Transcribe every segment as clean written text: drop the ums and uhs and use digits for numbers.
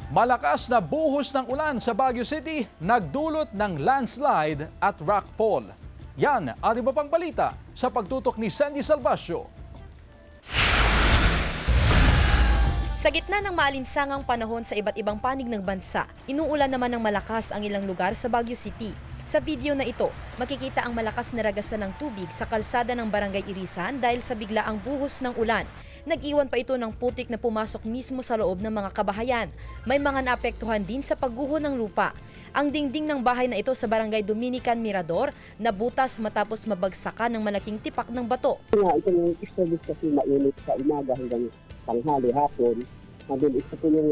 Malakas na buhos ng ulan sa Baguio City, nagdulot ng landslide at rockfall. Yan at iba pang balita sa pagtutok ni Sandy Salvacio. Sa gitna ng maalinsangang panahon sa iba't ibang panig ng bansa, inuulan naman ng malakas ang ilang lugar sa Baguio City. Sa video na ito, makikita ang malakas na ragasan ng tubig sa kalsada ng Barangay Irisan dahil sa biglaang buhos ng ulan. Nag-iwan pa ito ng putik na pumasok mismo sa loob ng mga kabahayan. May mga naapektuhan din sa pagguho ng lupa. Ang dingding ng bahay na ito sa Barangay Dominican Mirador nabutas matapos mabagsakan ng malaking tipak ng bato. Ito yung service kasi mainit sa umaga hanggang tanghali, hapon. Then ito po yung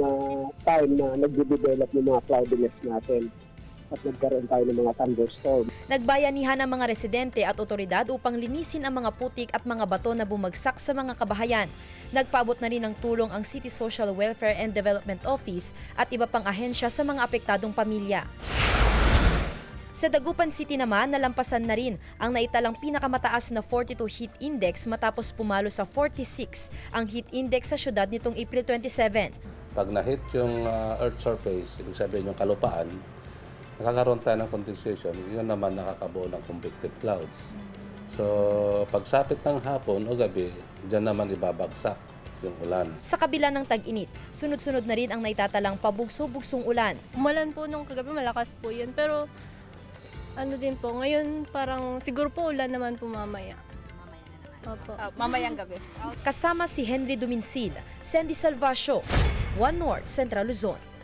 time na nagde-develop ng mga cloudiness natin at nagkaroon tayo ng mga thunderstorm. Nagbayanihan ang mga residente at otoridad upang linisin ang mga putik at mga bato na bumagsak sa mga kabahayan. Nagpaabot na rin ng tulong ang City Social Welfare and Development Office at iba pang ahensya sa mga apektadong pamilya. Sa Dagupan City naman, nalampasan na rin ang naitalang pinakamataas na 42 heat index matapos pumalo sa 46 ang heat index sa syudad nitong April 27. Pag na-hit yung earth surface, ibig sabihin yung kalupaan, nakakaroon tayo ng condensation, yun naman nakakabuo ng convective clouds. So, pagsapit ng hapon o gabi, dyan naman ibabagsak yung ulan. Sa kabila ng tag-init, sunod-sunod na rin ang naitatalang pabugso-bugsong ulan. Umulan po nung kagabi, malakas po yun. Pero ano din po, ngayon parang siguro po ulan naman po mamaya. Opo. Mamayang gabi. Kasama si Henry Duminsil, Sandy Salvacio, One North, Central Luzon.